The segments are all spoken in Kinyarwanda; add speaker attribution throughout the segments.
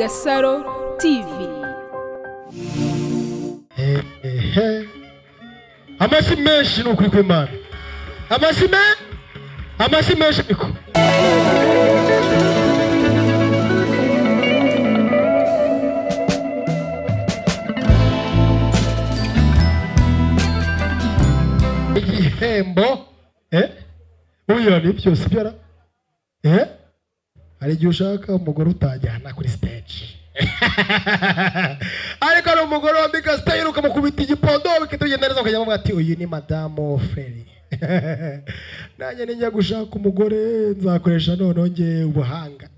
Speaker 1: GASARO TV.
Speaker 2: Amashyi menshi n'ukuri kw'Imana. Amashyi menshi niko. Igihembo uyu ni byose byara hari igihe ushaka umugore utajyana kuri stage ariko ari umugore wambika stage ukamukubita igipondo bikitugenda neza ukajya bavuga ati uyu ni Madame Feri. Nanjye ninjya gushaka umugore nzakoresha noneho nge ubuhanga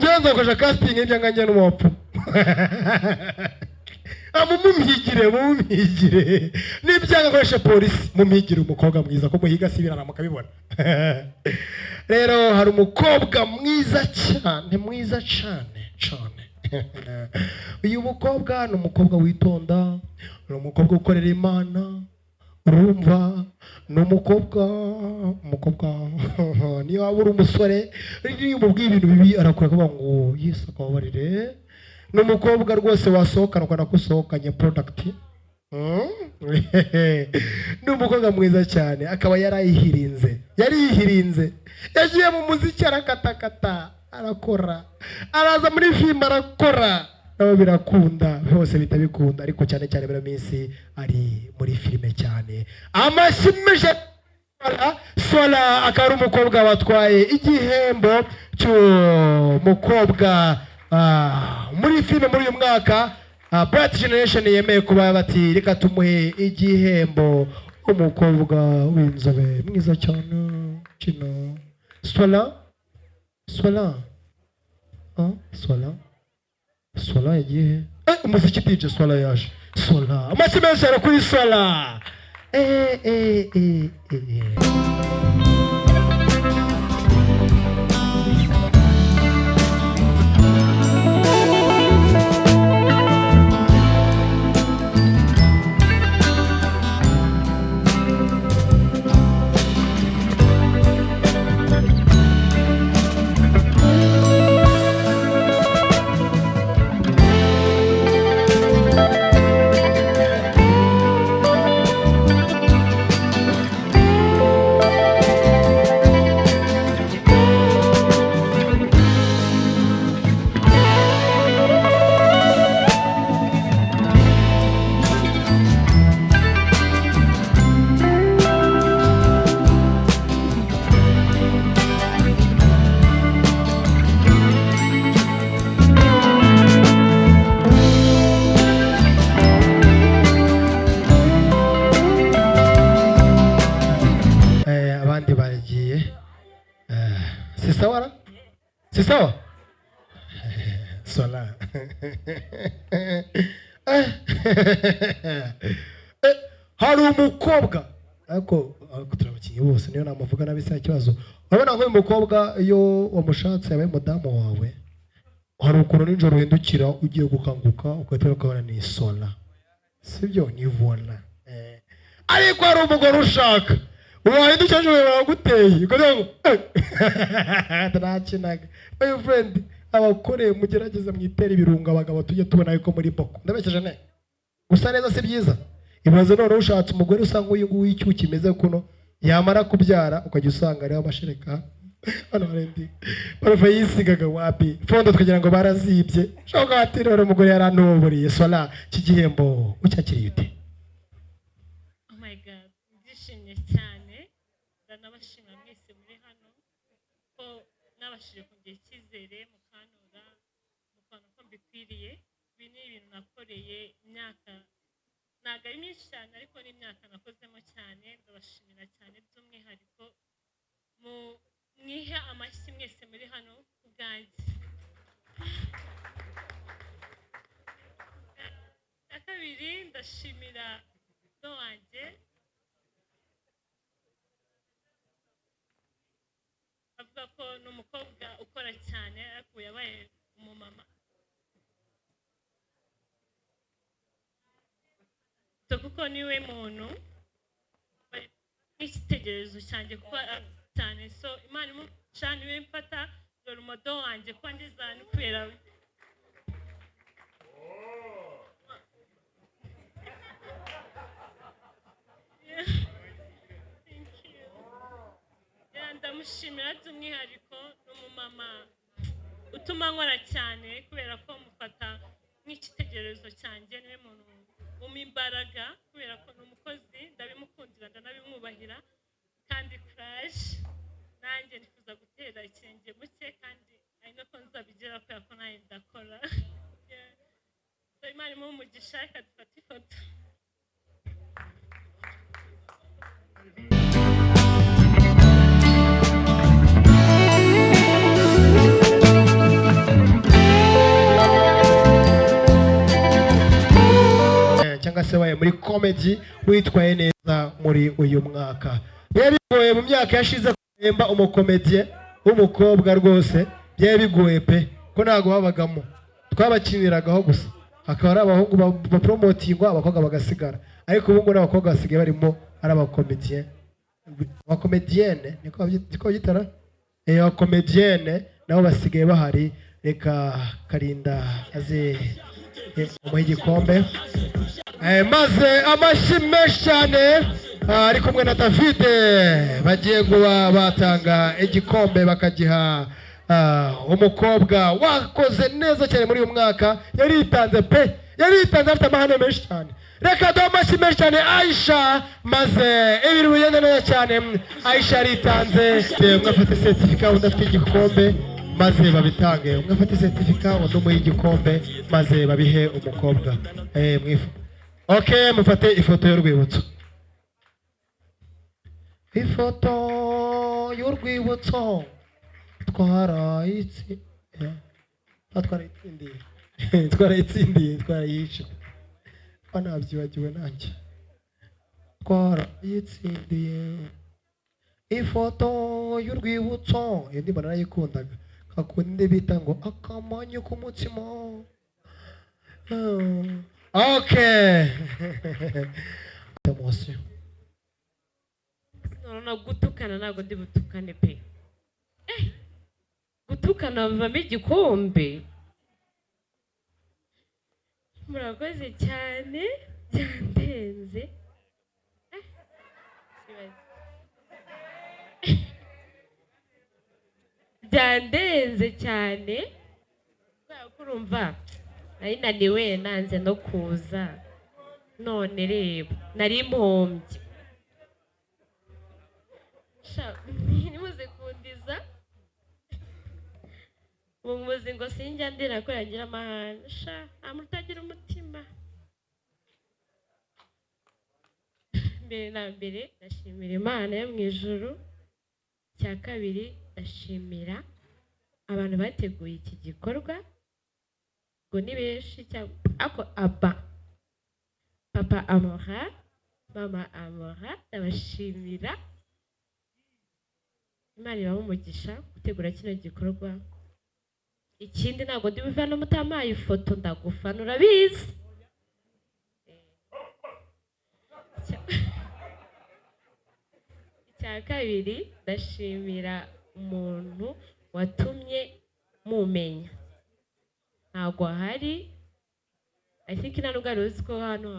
Speaker 2: ngenza koresha casting ibyo nganje n'umupfu mumumhigire n'ibyanga koresha polisi mumhigire umukobwa mwiza ko muhiga sibirana mukabibona. Rero hari umukobwa mwiza cyane uyu mukobwa ni umukobwa witonda, ni umukobwa ukorera Imana, urumva ni umukobwa niyo waba uri umusore iyo umubwiye ibintu bibi arakora akavuga ngo Yesu akababarire. Ni umukobwa rwose wasohokana ukana kusohokanye product. Ni umukobwa mwiza cyane akaba yarihirinze yagiye mu muziki arakatakata arakora araza muri film arakora nabo birakunda hose bitabikunda ariko cyane cyane bira minsi ari muri filime cyane. Amashimisha Sola akaba ari umukobwa watwaye igihembo cy'umukobwa muri filime muri uyu mwaka. Bright Generation yemeye kuba bati reka tumuhe igihembo umukobwa w'inzobe mwiza cyane kino Sola yagiye umuziki DJ Sola yaje amashyi menshi ari kuri Sola. Si sawa? Sola. Hari umukobwa ariko turabakiye bose niyo namuvuga nabisa ikibazo. Urabona nk'uyu mukobwa iyo wamushatse yabaye Madame wawe hari ukuntu ninjoro uhindukira ugiye gukanguka ukahita ukabona ni Sola. Sibyo ni vola. Ariko hari umugore ushaka wahindukira ejo baguteye ukagira ngo ntakinaga. My friend abakore mugerageza mwitera ibirunga abagabo tujye tubona yuko muri boko ndabekeje ne gusa neza si byiza. Ibaze none ushatse umugore usanga uyu nguyu icyo kimeze kuno yamara kubyara ukajya usanga ari amashereka hano harendi parufe yisigaga wapi fondo tukagira ngo barazibye shoka atirora umugore yaranoburiye. Sola kigihembo ucyakiriye ute?
Speaker 3: Oh my god, ndishimye cyane ndanabashimira mwese muri hano ko nabashije kugira icyizere mukanura mukana ko mbikwiriye. Ibi ni ibintu nakoreye imyaka ntabwo ari myinshi cyane ariko ni imyaka nakozemo cyane. Ndabashimira cyane by'umwihariko mwihe amashyi mwese muri hano ubwanjye. Kabiri ndashimira do wanjye avuga ko ni umukobwa ukora cyane ariko yabaye umumama. Kuko niwe muntu n'igitekerezo cyanjye kuko cyane so Imana imucana iwe mfata dore umumodo wanjye ko ndizana kubera ndamushimira by'umwihariko ni umumama utuma nkora cyane kubera ko mufata nk'igitekerezo cyanjye, niwe muntu umpa imbaraga kubera ko ni umukozi, ndabimukundira ndanabimwubahira kandi kuraje, nanjye nifuza gutera ikirenge muke kandi ari nako nzabigera kubera ko nanjye ndakora. Imana imuhe umugisha, reka dufate ifoto.
Speaker 2: cyangwa se wabaye muri comedy witwaye neza muri uyu mwaka. Byari bigoye mu myaka yashize guhemba umukomediye w'umukobwa rwose, byari bigoye pe ko ntago babagamo, twabakiniragaho gusa, hakaba ari abahungu bapromotingwa abakobwa bagasigara, ariko ubu ngubu n'abakobwa basigaye barimo ari abakomediye, abakomedienne niko byitara, abakomedienne nabo basigaye bahari. Reka Karinda aze mu igikombe maze amashyi menshi cyane, ari kumwe na David bagiye kuba batanga igikombe bakagiha umukobwa wakoze neza cyane muri uyu mwaka, yaritanze pe, yaritanze afite amahane menshi cyane. Reka duhe amashyi menshi cyane Aisha, maze ibintu bigenda neza cyane. Aisha yaritanze, umwe afite certificate undi afite igikombe maze babitange, umwe afite certificate undi umuha igikombe maze babihe umukobwa. Okay, mufate ifoto y'urwibutso. Ifoto y'urwibutso twarayitsindiye banabyibagiwe nanjye, twarayitsindiye. Ifoto y'urwibutso iyo ndiba narayikundaga, kakundi bita ngo akamanyu k'umutsima. Okay. Emotion.
Speaker 1: No gutukana ntabwo ndi butukane pe. Gutukana bivamo igikombe. Murakoze cyane, byandenze. Byandenze cyane. Kurumva nari naniwe nanze no kuza, none reba nari mpombye. Nimuze kundiza umuzi ngo sinjya ndira ko yagira amahane, amutagira umutima. Mbere na mbere ndashimira Imana yo mu ijuru, cya kabiri ndashimira abantu bateguye iki gikorwa, ngo ni benshi ako papa Amora, mama Amora, ndabashimira. Imana ibahe umugisha gutegura kino gikorwa. Ikindi ntabwo ndi buve no mutamaye ifoto ndagufana, urabizi. Icya kabiri ndashimira umuntu watumye mumenya, ntabwo hari, I think ntabwo ari uzi ko hano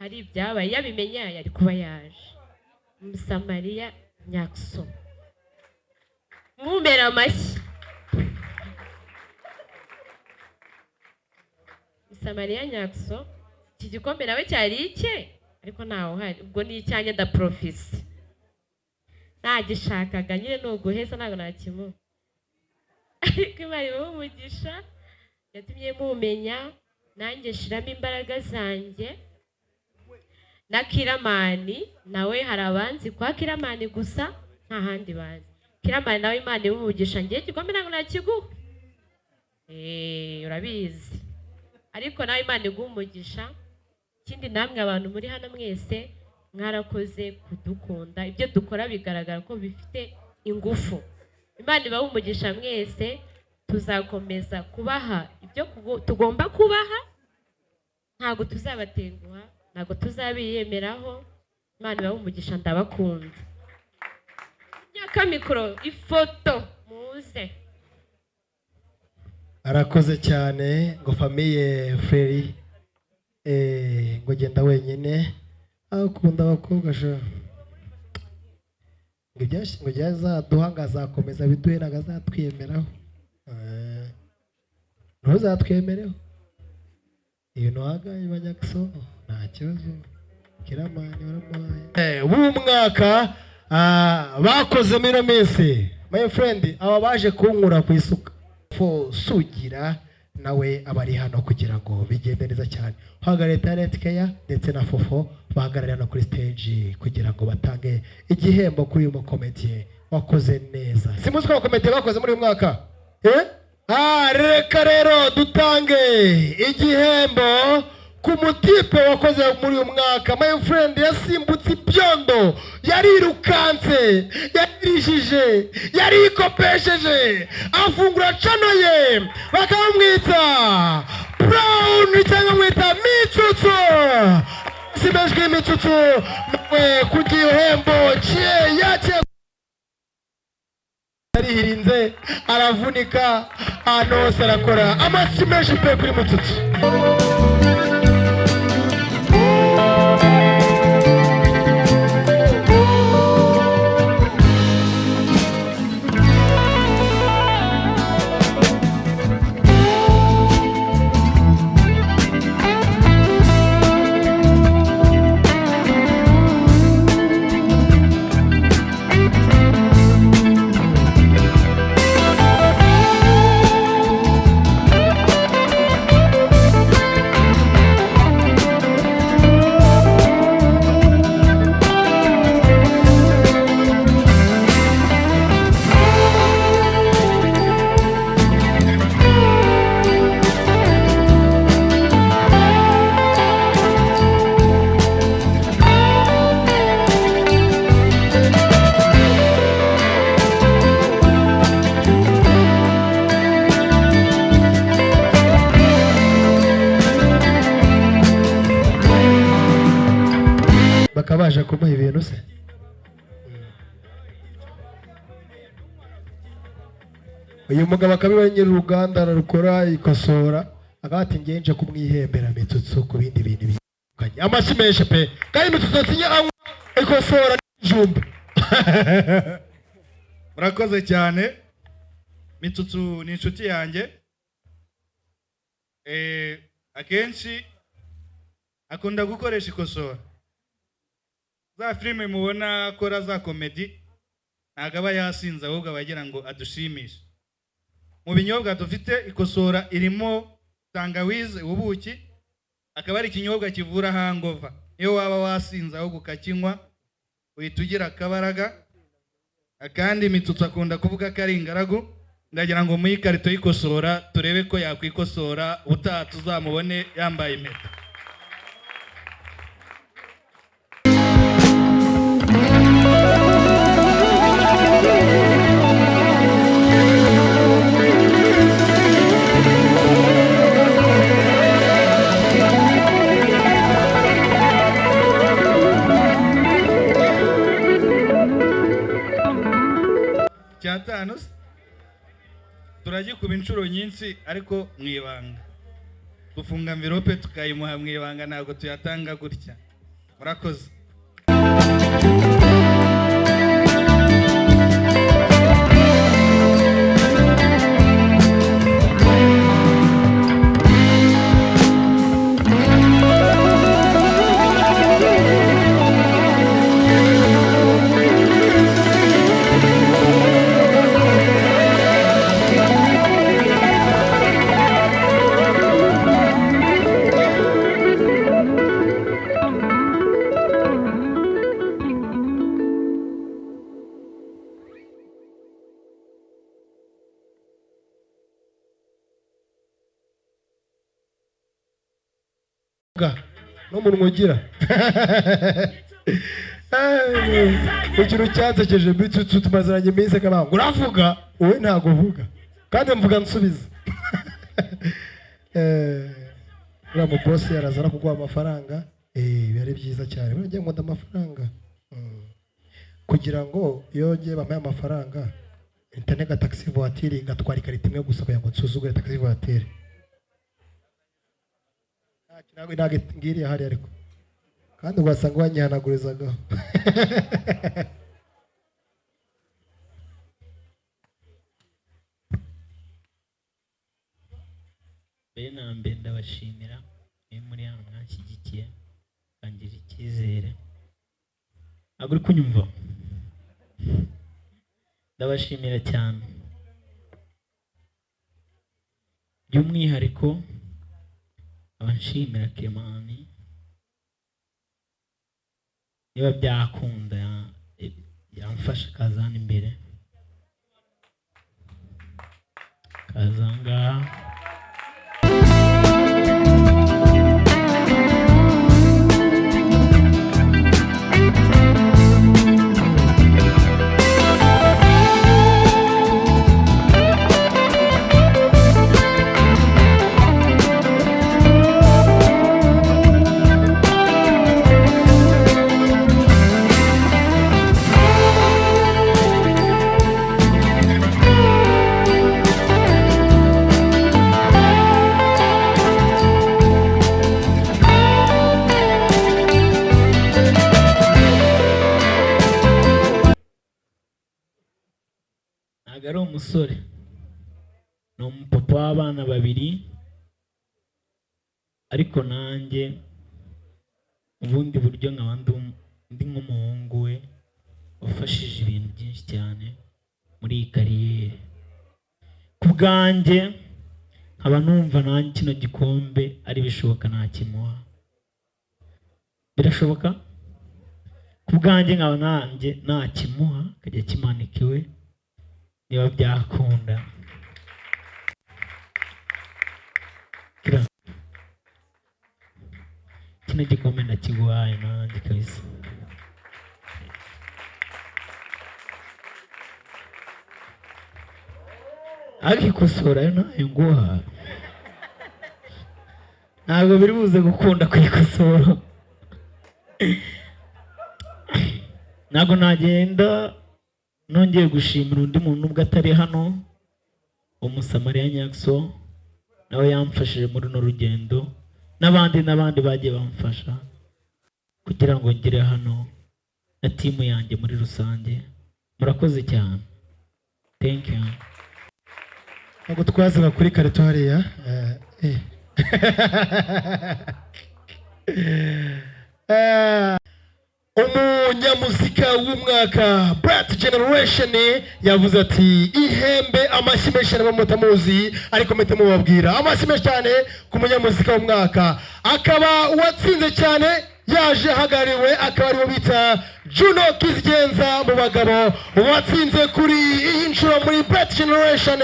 Speaker 1: hari ibyabaye, yabimenye yari kuba yaje. Musamariya Nyakso, mumera amashyi. Musamariya Nyakso, iki gikombe nawe cyari icye ariko ntawe uhari, ubwo ni icyanjye ndaprofisi. Nagishakaga nyine ni uguheza ntabwo nakimuha, ariko Imana ibahe umugisha yatumye mumenya, nanjye shiramo imbaraga zanjye. Na Kiramani nawe hari abanzi kwa Kiramani gusa nta handi bazi. Kiramani nawe Imana ibahe umugisha, ngiye igikombe ntabwo nakiguha, urabizi, ariko nawe Imana iguhe umugisha. Ikindi namwe abantu muri hano mwese mwarakoze kudukunda, ibyo dukora bigaragara ko bifite ingufu. Imana ibahe umugisha mwese, tuzakomeza kubaha ibyo tugomba kubaha, ntabwo tuzabatenguha, ntabwo tuzabiyemeraho. Imana ibahe umugisha, ndabakunda. Nyaka mikoro ifoto muze.
Speaker 2: arakoze cyane ngo famiye Freri ngo genda wenyine akunda abakobwa sha ngo ibyashi ngo yazaduha ngazakomeza biduhe nagazatwiyemeraho ntuzatwemereho iyo nohagaye banyakiso nta kibazo kiramani waramuhaye w'umwaka bakoze muri minsi my friend aba baje kunkura ku isuka sugira nawe abari hano kugira ngo bigende neza cyane uhagarariye talent care ndetse na fofo bahagarariye hano kuri stage kugira ngo batange igihembo kuri uyu mukomediye wakoze neza simuzi ko abakomediye bakoze muri uyu mwaka reka rero dutange igihembo ku mutipe wakoze muri uyu mwaka my friend yasimbutse ibyondo yarirukanse yaririshije yarikopesheje afungura cano ye bakamwita Brown cyangwa mwita MITSUTSU simejwe MITSUTSU nawe ku gihembo cye yacye arihirinze aravunika ahantu arakora amashyi menshi pe kuri MITSUTSU. Bakabaje kumuha ibintu se uyu mugabo akabibanyira uruganda rukora ikosora agati ngenje kumwihembera MITSUTSU ku bindi bintu bitandukanye amashyi menshi pe kandi MITSUTSU asinya ikosora n'ijumba
Speaker 4: murakoze cyane MITSUTSU ni inshuti yanjye akenshi akunda gukoresha ikosora za filime mubona akora za komedi ntabwo aba yasinze ahubwo abagira ngo adushimishe mu binyobwa dufite ikosora irimo tangawizi ubuki akaba ari ikinyobwa kivura hangova iyo waba wasinze ahubwo ukakinywa uhita ugira akabaraga kandi MITSUTSU akunda kuvuga ko ari ingaragu ndagira ngo mu ikarito y'ikosora turebe ko yakwikosora ubutaha tuzamubone yambaye impeta. Cyatanu turagikuba inshuro nyinshi ariko mwibanga dufunga envelope tukayimuha mwibanga ntabwo tuyatanga gutya murakoze.
Speaker 2: n'umunwa ugira ikintu cyansekeje MITSUTSU tumaziranye iminsi kabanga uravuga wowe ntago uvuga kandi mvuga nsubiza uriya mu boss yarazana kuguha amafaranga bari byiza cyane ngiye ngo ndamafaranga kugira ngo iyo ngiye bamaye amafaranga internega taxi voiture gatwara ikarita imwe gusa kugira ngo nsuzugure taxi voiture. Ntabwo ngiriye hari ariko kandi ugasanga wanyihanagurizaga.
Speaker 5: Bena mbe ndabashimira muri hano mwashyigikiye kangira icyizere. Ntabwo uri kunyumva? Ndabashimira cyane by'umwihariko abanshimira Kemani. Niba byakunda yamfasha kazana imbere kazanga. Ntabwo ari umusore, ni umupapa w'abana babiri, ariko nanjye ubundi buryo nkaba ndi nk'umuhungu we wafashije ibintu byinshi cyane muri iyi kariyeri. Ku bwanjye nkaba numva nanjye kino gikombe ari bishoboka nakimuha. Birashoboka? Ku bwanjye nkaba nanjye nakimuha akajya kimanika iwe niba byakunda. Kino gikombe nakiguhaye nanjye kabisa. Agikosora yo nayo nguha. Ntabwo biri buze gukunda kwikosora. Ntabwo nagenda nongeye gushimira undi muntu ubwo atari hano, umusamariya Nyakso nawe yamfashije muri runo rugendo, n'abandi bagiye bamfasha kugira ngo ngere hano na timu yanjye muri rusange. Murakoze cyane. Thank you.
Speaker 2: Ntabwo twazaga kuri karito hariya. Umunyamuzika w'umwaka Brat Generation yavuze ati ihembe amashyi menshi n'abamutamuzi, ariko mpite mubabwira amashyi menshi cyane ku munyamuzika w'umwaka. Akaba watsinze cyane yaje hagariwe, akaba ariwe bita Juno Kizigenza mu bagabo, watsinze kuri iyi nshuro muri Brat Generation.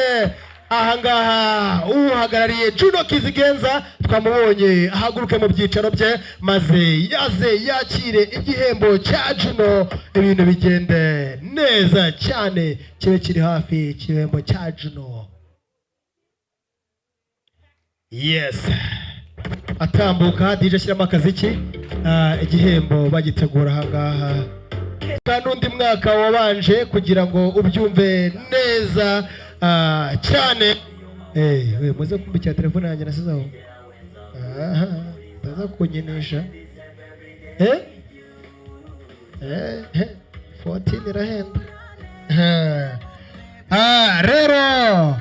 Speaker 2: Ahangaha uhagarariye Juno Kizigenza twamubonye ahaguruke mu byicaro bye maze yaze yakire igihembo cya Juno, ibintu bigende neza cyane, kibe kiri hafi igihembo cya Juno. Yes, atambuka DJ shyiramo akaziki. Igihembo bagitegura ahangaha n'undi mwaka wabanje kugira ngo ubyumve neza cyane. We muze kumbikira telefone yanjye nasizaho. Ndaza kunyinisha. 14 irahenda. Rero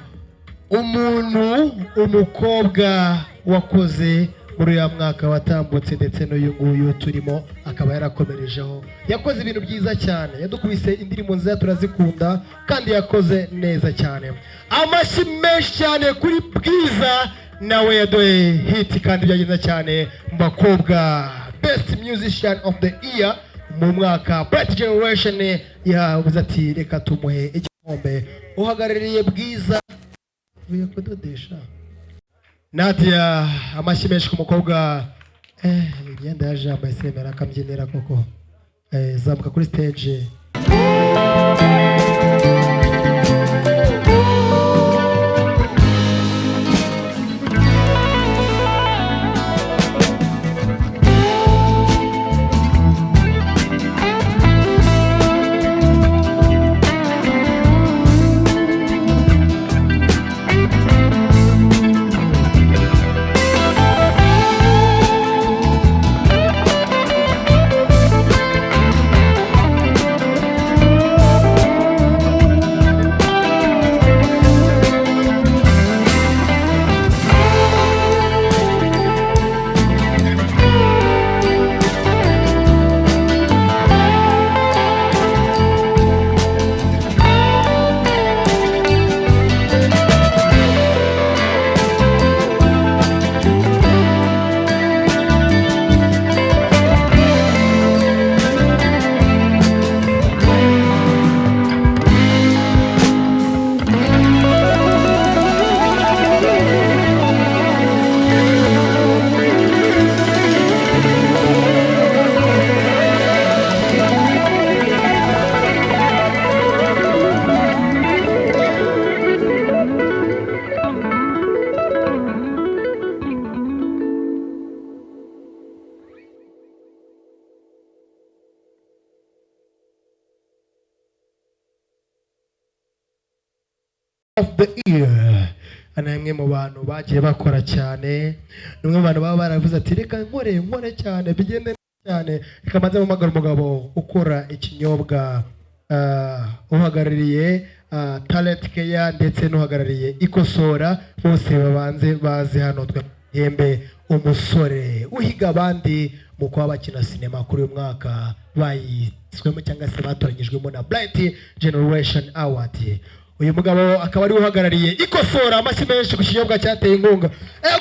Speaker 2: umukobwa wakoze muri ya mwaka watambutse ndetse n'uyu nguyu turimo akaba yarakomerejeho, yakoze ibintu byiza cyane, yadukubise indirimbo nziza turazikunda kandi yakoze neza cyane. Amashyi menshi cyane kuri Bwiza, nawe yadoye hit kandi byagenze cyane mu bakobwa best musician of the year mu mwaka Brat Generation. Yavuze ati reka tumuhe igikombe. Uhagarariye Bwiza uvuye kudodesha. Nadia, amashyi menshi ku mukobwa. Imyenda yaje yambaye semera akabyinira koko. Zamuka kuri stage. of the year. Ana imwe mu bantu bagiye bakora cyane, nimwe mu bantu baba baravuze ati reka nkore cyane bigende cyane, reka maze mpamagara umugabo ukora ikinyobwa uhagarariye talent care ndetse n'uhagarariye ikosora, bose babanze bazi hano twembe umusore uhiga abandi mu kuba bakina sinema kuri uyu mwaka bayiswemo cyangwa se batoranyijwemo na Bright Generation Award. Uyu mugabo akaba ari uhagarariye ikosora, amashyi menshi ku kinyobwa cyateye inkunga.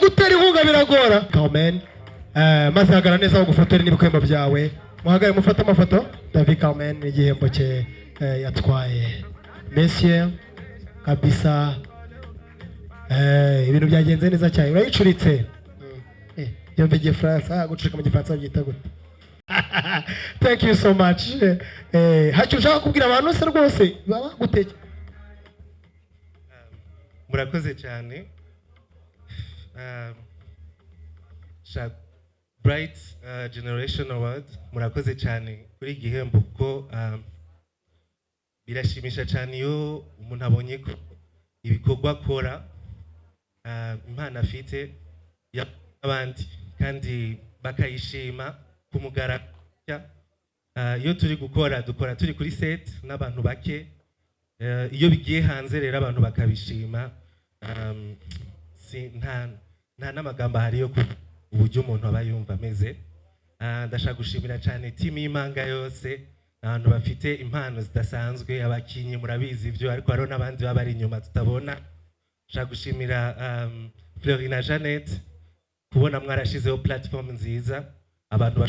Speaker 2: Gutera inkunga biragora. Carmen maze hagara neza aho gufotora n'ibihembo byawe. Muhagare mufata amafoto. David Carmen igihembo cye yatwaye. Monsieur kabisa ibintu byagenze neza cyane. Urayicuritse. Yumva igifaransa, gucurika mu gifaransa byita gute? Thank you so much. Hacyo ushaka kubwira abantu se rwose baba guteke.
Speaker 6: Murakoze cyane. Bright Generation Award, murakoze cyane kuri igihembo ko birashimisha cyane iyo umuntu abonye ko ibikorwa akora impano afite y'abandi kandi bakayishima kumugaragara. Iyo turi gukora dukora turi kuri set n'abantu bake, iyo bigiye hanze rero abantu bakabishima. Nta n'amagambo ahari yo uburyo umuntu aba yumva ameze. Ndashaka gushimira cyane timu y'Imanga yose, abantu bafite impano zidasanzwe, abakinnyi murabizi ibyo, ariko hariho n'abandi baba bari inyuma tutabona. Ndashaka gushimira Fleury na Jeannette kubona mwarashizeho platform nziza abantu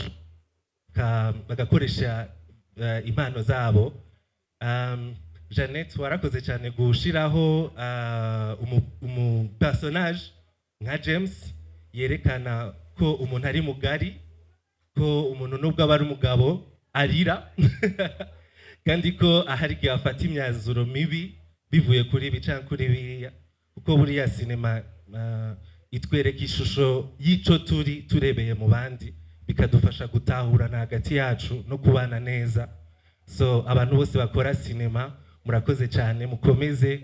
Speaker 6: bagakoresha impano zabo. Jeannette warakoze cyane gushiraho personage nka James yerekana ko umuntu ari mugari, ko umuntu nubwo aba ari umugabo arira kandi ko ahari gihe afata imyanzuro mibi bivuye kuri ibi cyangwa kuri biriya, kuko buriya sinema itwereka ishusho y'icyo turi turebeye mu bandi, bikadufasha gutahurana hagati yacu no kubana neza. So abantu bose bakora sinema murakoze cyane, mukomeze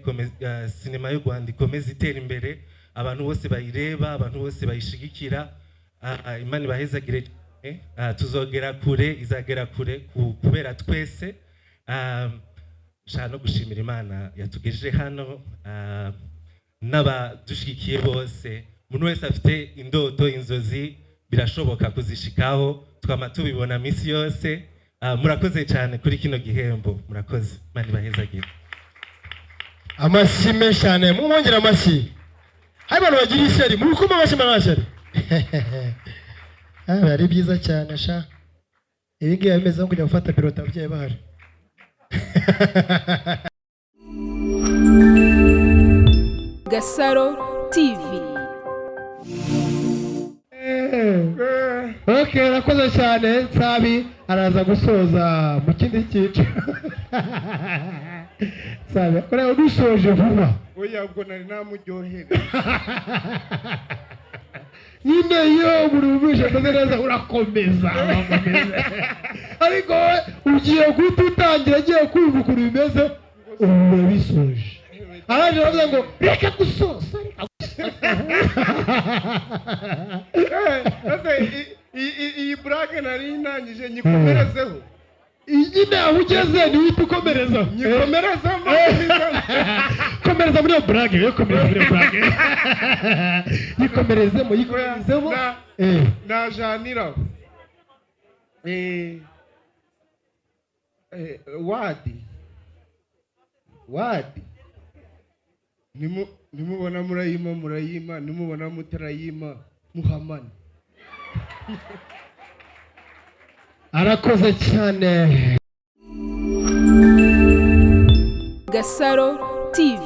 Speaker 6: sinema y'u Rwanda ikomeze itera imbere, abantu bose bayireba, abantu bose bayishigikira. Imana ibahezagire, tuzogera kure, izagera kure kubera twese. Nshaka no gushimira Imana yatugejeje hano, n'abadushigikiye bose. Umuntu wese afite indoto, inzozi, birashoboka kuzishikaho, twama tubibona misi yose. Murakoze cyane kuri kino gihembo, murakoze. Imana ibahezagire.
Speaker 2: Amashyi menshi cyane, mumwongera amashyi. Hari abantu bagira ishyari, mubikoma amashyi marashari. Ari byiza cyane sha. Ibi ngibi bimeze nko kujya gufata pilota ababyeyi bahari.
Speaker 7: GASARO TV.
Speaker 2: Okay, nakoze cyane. Nsabi araza gusoza mu kindi cyiciro. Sabe, kora udusoje vuba.
Speaker 8: Oya ubwo nari namuryohera.
Speaker 2: Nyine iyo buri ubishe koze neza urakomeza. Ariko ugiye gututangira agiye kumva ukuntu bimeze ubisoje. Araje avuga ngo reka gusoza.
Speaker 8: Iyi brake nari nangije nyikomerezeho.
Speaker 2: Nyine aho ugeze niwita ukomereza.
Speaker 8: Nyikomereza
Speaker 2: komereza muri iyo brake, yo komereza muri iyo brake. Yikomerezemo, yikomerezemo.
Speaker 8: Najanira. Wadi. Nimubona murayima, nimubona mutarayima, muhamane.
Speaker 2: Arakoze cyane.
Speaker 7: GASARO TV.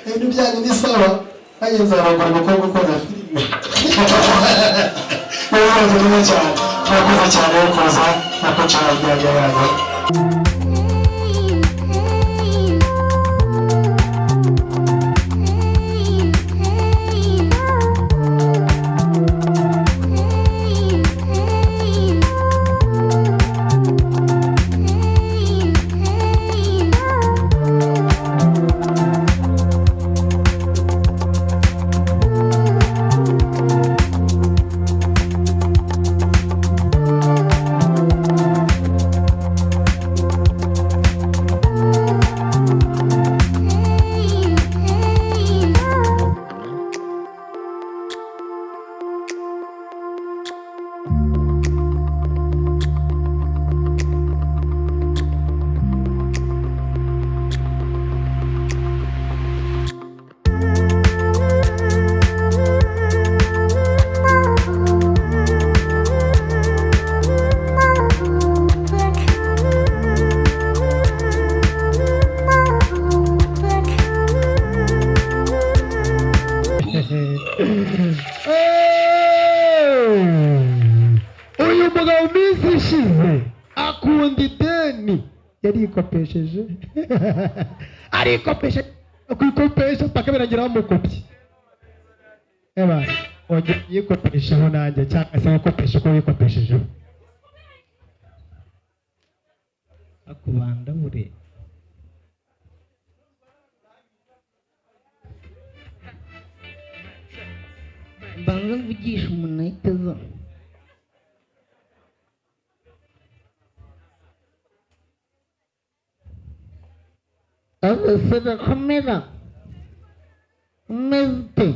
Speaker 2: Ibintu byanyu ni sawa. Ayenza aragora umukobwa ukoza filime. Murakoze cyane. turakoze cyane kuza nako cyarajyaga yawe. Uyu mugabo minsi ishize akunda ideni yarikopesheje arikopesha kwikopesha paka biragira bamukopye eba oje yikopeshaho nanjye cyangwa se yakopesha ko yikopesheje
Speaker 5: akubanda bure
Speaker 9: banza mvugisha umuntu ahita aza agasara kamera umeze ute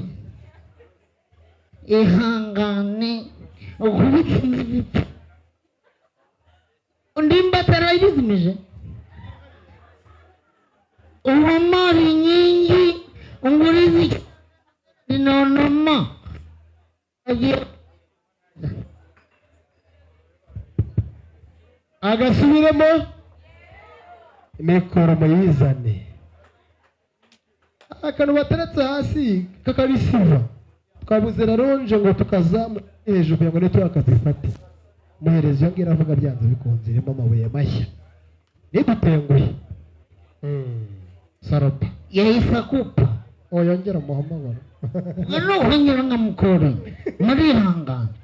Speaker 9: ihangane ukubita inzibiti undi mbatara yizimije ubumara inkingi unguriza inonoma
Speaker 2: agasubiremo mikoro muyizane akantu bateretse hasi kakabisiva twabuze raronje ngo tukazamu hejuru kugira ngo neto akadufate muhereza iyo ngira avuga byanze bikunze irimo amabuye mashya nidutenguye sarapa
Speaker 9: yahise akupa
Speaker 2: oyongera muhamagara
Speaker 9: nuko ngira nkamukora murihangana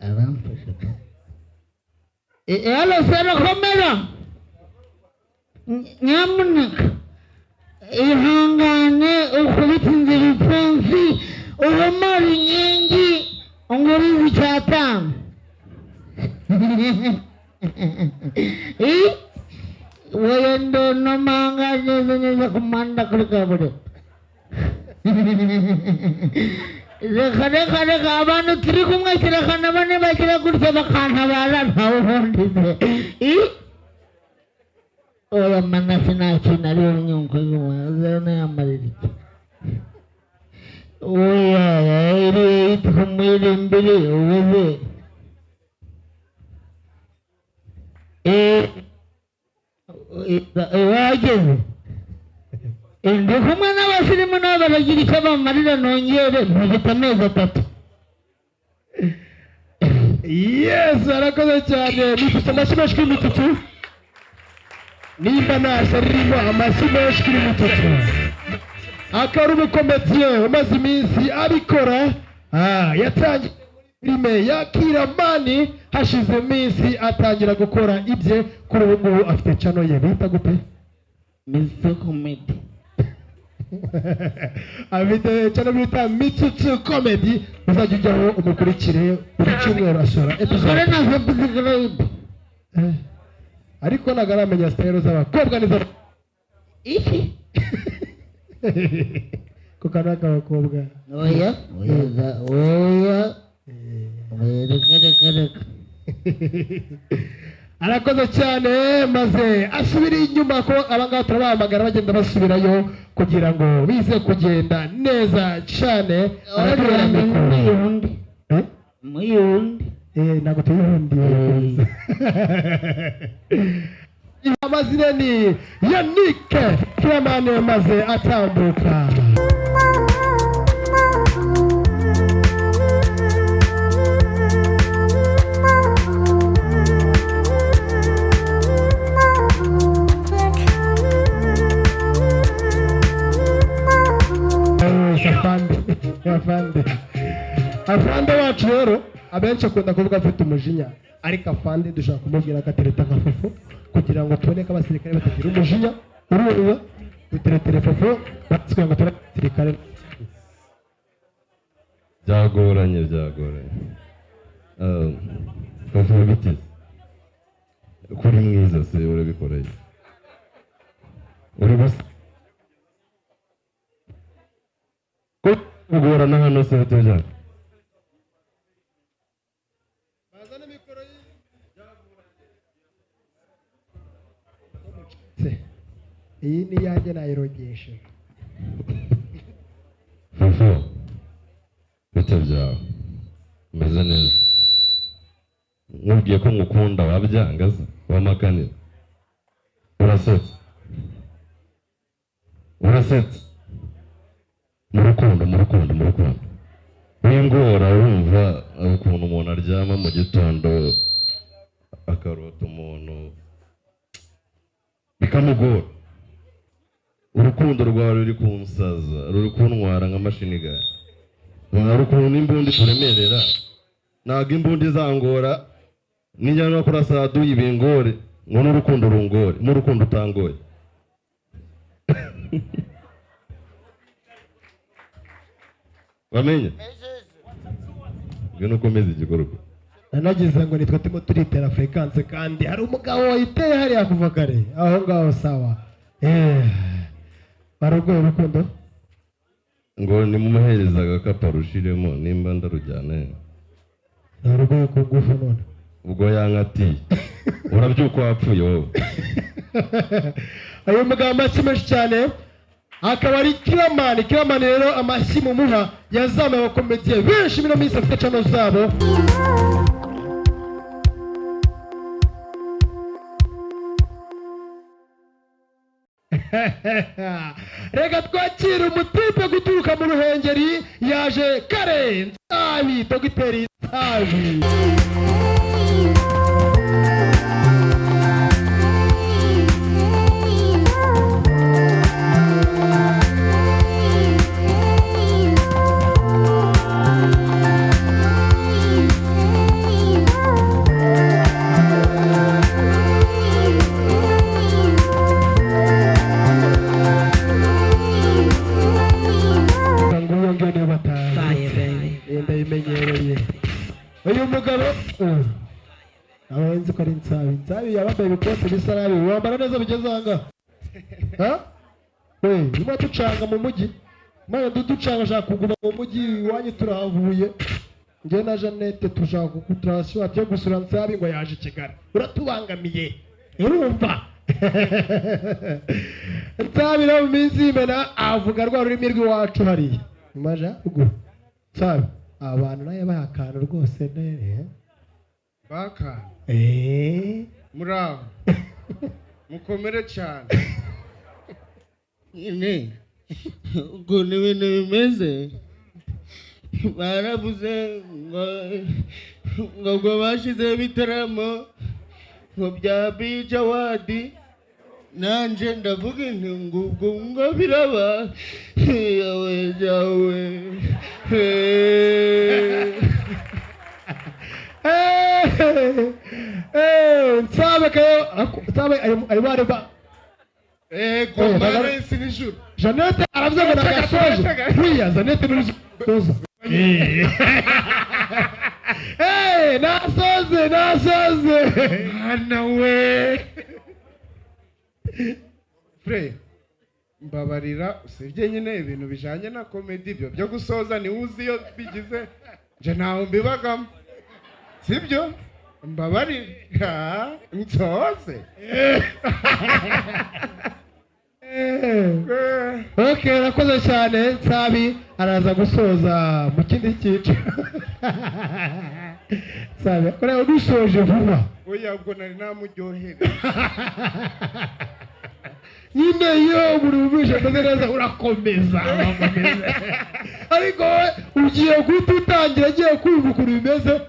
Speaker 9: aramfasha alo sara komera nyamuneka ihangane ukubita inzira ipfunsi ubumara inkingi unguriza icyatanu wowe ndonoma neza ku muhanda kuri kaburimbo reka abantu turi kumwe kirekana bane bakira gutya bakantabara ntawe ubundi oya manasi nta kintu ari unyungu y'umuhaza yamarira iki oya iriya yitwa umwirembere ubuze wageze ndi kumwe n'abasirimu nabo baragira icyo bamarira nongere ntugite amezi 3
Speaker 2: yesu arakoze cyane mifite amashyi menshi kuri MITSUTSU nimba ntashya ririmo amashyi menshi kuri MITSUTSU akaba ari umukomediye umaze iminsi abikora yatangiye filime ya Kiramani hashize iminsi atangira gukora ibye kuri ubu ngubu afite channel ye bita gute
Speaker 9: Mr. Comedy
Speaker 2: afite channel bita MITSUTSU Comedy uzajya ujyaho umukurikire buri cyumweru asura episode
Speaker 9: na subscribe
Speaker 2: ariko nagaramenya style z'abakobwa nizo
Speaker 9: iki
Speaker 2: kukanaka abakobwa
Speaker 9: oya reka
Speaker 2: arakoze cyane maze asubira inyuma ko abangaba turabahamagara bagenda basubirayo kugira ngo bize kugenda neza cyane
Speaker 9: muyundi
Speaker 2: ntabwo tuyundi amazina ni Yannick Kiramani maze atambuka afande wacu rero abenshi akunda kuvuga afite umujinya, ariko afande dushaka kumubwira agatereta nka fufu kugira ngo tubone ko abasirikare batagira umujinya. Urumva duteretere fufu batsikwe ngo tubone abasirikare.
Speaker 10: byagoranye fufu biti kuri mwiza se urabikoreye uri gusa kugorana hano se tujya
Speaker 2: iyi ni yanjye nayirogeshe.
Speaker 10: fufu bite byawe umeze neza nkubwiye ko ngukunda wabyangaza wamakanira urasetse mu rukundo wingora urumva ukuntu umuntu aryama mu gitondo akarota umuntu bikamugora, urukundo rwawe ruri kunsaza ruri kuntwara nk'amashini gare, hari ukuntu n'imbundi turemerera ntabwo imbundi zangora nijya no kuri asaduye ibingore ngo n'urukundo rungore mu rukundo utangoye. wamenye ngwino ukomeze igikorwa.
Speaker 2: Nanagize ngo nitwe turimo turitera frequence kandi hari umugabo wayiteye hariya kuva kare aho ngaho. Sawa barugoye urukundo
Speaker 10: ngo nimumuhereza agakapu arushiremo nimba ndarujyana
Speaker 2: barugoye ku ngufu none
Speaker 10: ubwo yankatiye urabyuka wapfuye wowe.
Speaker 2: ayo mugabo amashyi menshi cyane akaba ari Kiramani rero amashyi mumuha yazamuye abakomediye benshi bino minsi afite channel zabo. Reka twakire umutipe guturuka mu Ruhengeri yaje kare Nsabi, Dogiteri Nsabi. Uyu mugabo abarenze ko ari Nsabi yabambaye ibikote bisa nabi, wambara neza bigeze aha ngaha. Urimo ducanga mu mujyi, maze ducanga ashaka kuguma mu mujyi iwanyu turahavuye. Njye na Jeannette tushaka kuturashwa tyo gusura Nsabi ngo yaje Kigali, uratubangamiye urumva. Nsabi rero mu minsi y'imena avuga rwa rurimi rw'iwacu hariya maja ugu Nsabi abantu naye bahakana rwose nere
Speaker 8: bakana muraho mukomere cyane
Speaker 11: nyine ukuntu ibintu bimeze baravuze ngo bashyizeho ibitaramo ngo bya bija wadi nanje ndavuga inti ngo biraba yawe
Speaker 2: Nsabe ari bareba
Speaker 8: komare sinijuru
Speaker 2: Jeannette aravuze ngo nagasoje kwiya Jeannette n'uruzoza nasoze
Speaker 8: hana we Frere mbabarira usibye nyine ibintu bijanye na comedy byo gusoza ni uzi iyo bigize nje naho mbibagamo sibyo mbabarira nsoze.
Speaker 2: Okay, nakoze cyane. Nsabi araza gusoza mu kindi cyiciro. Nsabi kora udusoje vuba.
Speaker 8: Oya ubwo nari namuryohera.
Speaker 2: Nyine yo buri ubishe koze neza urakomeza. Ariko ugiye gututangira agiye kumva ukuntu bimeze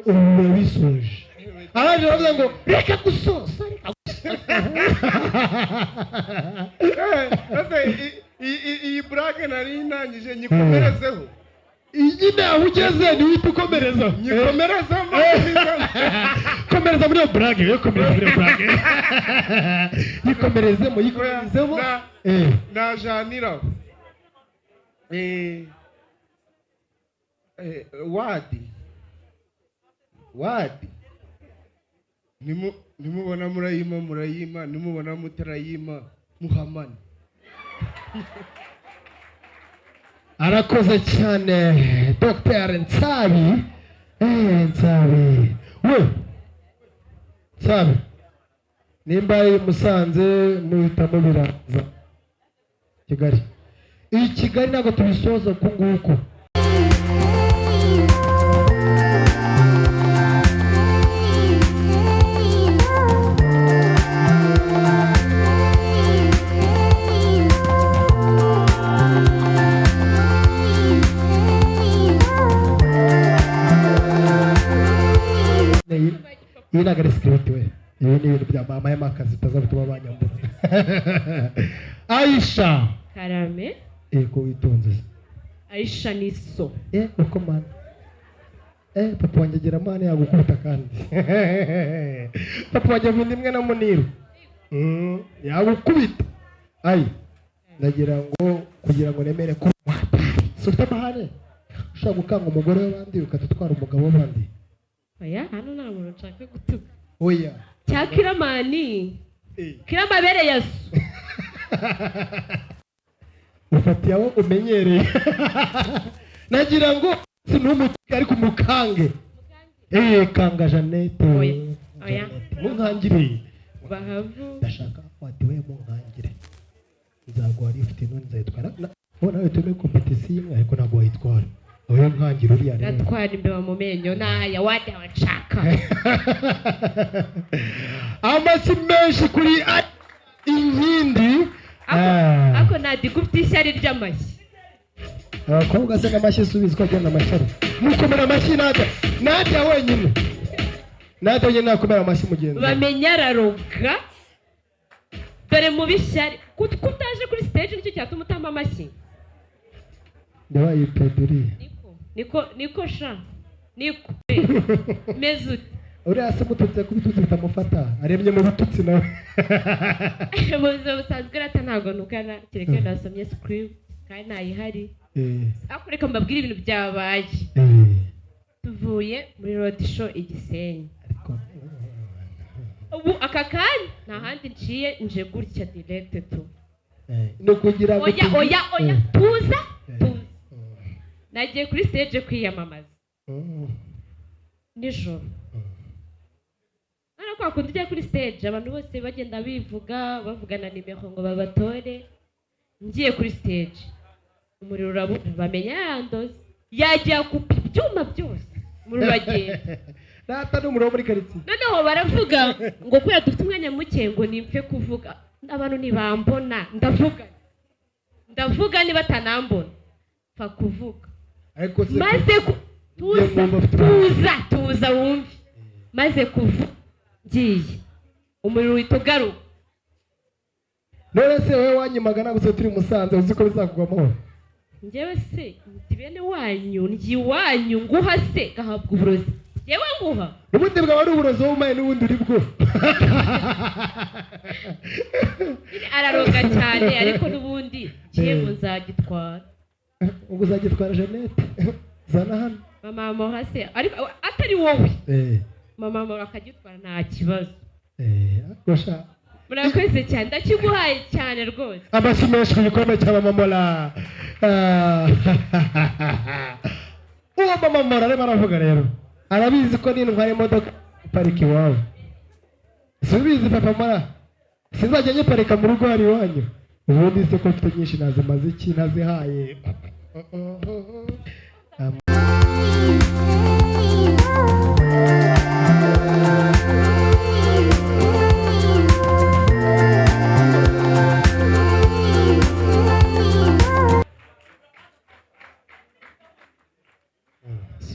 Speaker 2: urabisoje. Araje aravuga ngo reka gusoza.
Speaker 8: Iyi brake nari intangije nyikomerezeho
Speaker 2: nyine aho ugeze niwita ukomereza
Speaker 8: nyikomerezamo
Speaker 2: komereza muri iyo burage yikomerezemo
Speaker 8: najaniraho wadi nimubona murayima nimubona mutarayima muhamane.
Speaker 2: arakoze cyane Dr. Nsabi. Nsabi nimba ari Musanze muhitamo biraza Kigali. Iyi Kigali ntabwo tubisoza ku nguko. Iyi ntabwo ari sikiriti we. Ibi ni ibintu bya mama y'amakazi utazabituma banyambura. Aisha
Speaker 1: Karame.
Speaker 2: Ko witonze.
Speaker 1: Aisha ni so.
Speaker 2: Uko mana. Papa wanjye agira amahane yagukubita kandi. Papa wanjye avunda imwe na Muniru. Yagukubita. Ndagira ngo kugira ngo nemere ko ufite amahane ushobora gukanga umugore w'abandi ukatutwara umugabo w'abandi.
Speaker 1: Oya, hano nta muntu nshaka gutuka.
Speaker 2: Oya.
Speaker 1: Cya Kiramani. Kiramabere Yesu.
Speaker 2: Ufatiye aho umenyereye. Nagira ngo sinumuke ariko umukange. Kanga Jeannette.
Speaker 1: Oya.
Speaker 2: Munkangire.
Speaker 1: Bahavu.
Speaker 2: Ndashaka wati we munkangire. Nzaguha lift none nzayitwara. Bona nawe tume competition ariko ntabwo wayitwara. Oya nkangire uriya rero.
Speaker 1: Natwara imbeba mu menyo naya wada wanshaka.
Speaker 2: Amashyi menshi kuri inkindi.
Speaker 1: Ako nadigufite ishyari ry'amashyi.
Speaker 2: Abakobwa se n'amashyi subizwa agenda amashyari. Mukomera amashyi Nadia wenyine. Nadia wenyine nakomera amashyi mugenzi.
Speaker 1: Bamenya araroga. Dore mu bishyari. Kutaje kuri stage nicyo cyatuma utamba amashyi.
Speaker 2: Ndabaye peduri.
Speaker 1: Niko sha. Niko. Mezute.
Speaker 2: Uriya se mututse kubitutse bitamufata. Aremye mu bitutsi nawe.
Speaker 1: Muzo busanzwe rata ntago nukana kireke ndasomye script kandi nayihari. Akureka mbabwira ibintu byabaye. Tuvuye muri road show igisenyi. Ubu akakanya nta handi nciye nje gutya direct tu.
Speaker 2: No kugira ngo
Speaker 1: oya tuza. Nagiye kuri stage kwiyamamaza. Nijoro. Kwa kundi ujya kuri stage abantu bose bagenda bivuga bavugana nimero ngo babatore. Ngiye kuri stage umuriro urabura bamenya yandoze yajya kupa ibyuma byose umuriro uragenda.
Speaker 2: Data n'umuriro muri karitsiye.
Speaker 1: Noneho baravuga ngo kuya dufite umwanya muke ngo nimfe kuvuga abantu ntibambona ndavuga niba batanambona fa kuvuga. Maze tuza wumve maze kuvuga ngiye umuriro witugaruka.
Speaker 2: None se wowe wanyimaga naguse turi Musanze uzi ko bizakugwamo.
Speaker 1: Njyewe se ndibene wanyu ngi wanyu nguha se gahabwa uburozi. Yewe nguha.
Speaker 2: Ubundi bwa wari uburozi w'umaye n'ubundi uri bwo.
Speaker 1: Araroga cyane ariko n'ubundi ngiye nzagitwara.
Speaker 2: Ubwo uzagitwara Jeannette. Zana hano.
Speaker 1: Mama mohase ariko atari wowe. Mama mora akagitwara nta kibazo.
Speaker 2: Gosha.
Speaker 1: Murakweze cyane ndakiguhaye cyane rwose.
Speaker 2: Amashyi menshi kugikombe cya Mama Mola. Uwo Mama Mola arimo aravuga rero. Arabizi ko n'intwara imodoka pariki wawe. Subizi Papa Mola. Sizajya nyiparika mu rugo hari wanyu. Ubundi se ko mfite nyinshi nazimaze iki nazihaye.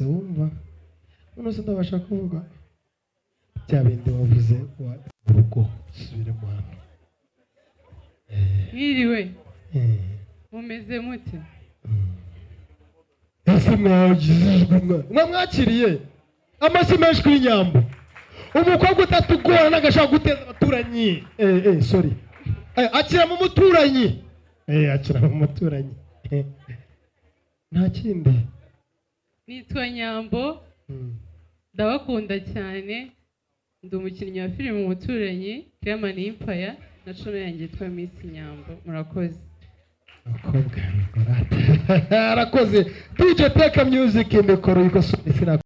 Speaker 2: Wumva none se ndabasha kuvuga cya bindi wavuze wa urugo subire mu hano.
Speaker 12: Mwiriwe mumeze mute?
Speaker 2: ese mwagizijwe mwamwakiriye amashyi menshi kuri Nyambo. Umukobwa utatugora n'agashaka guteza abaturanyi. Sorry. Akira mu muturanyi. Akira mu muturanyi. Nta kindi.
Speaker 12: Nitwa Nyambo. Ndabakunda cyane. Ndi umukinnyi wa filime umuturanyi Clement Impaya na channel yanjye yitwa Miss Nyambo. Murakoze.
Speaker 2: Akobwa ngorata. Arakoze. DJ Teka Music mikoro yikosore sina.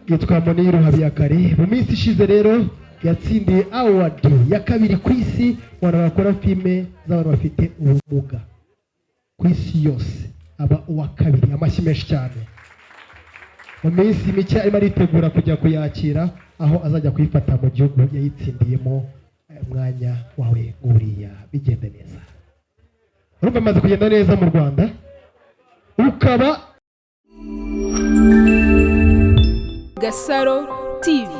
Speaker 2: Yitwa Moniru Habiyakare. Mu minsi ishize rero yatsindiye award ya kabiri ku isi abantu bakora filime z'abantu bafite ubumuga ku isi yose, aba uwa kabiri. Amashyi menshi cyane. Mu minsi mike arimo aritegura kujya kuyakira aho azajya kuyifata mu gihugu yayitsindiyemo umwanya wawe nguriya bigende neza. Urumva amaze kugenda neza mu Rwanda ukaba
Speaker 7: GASARO TV.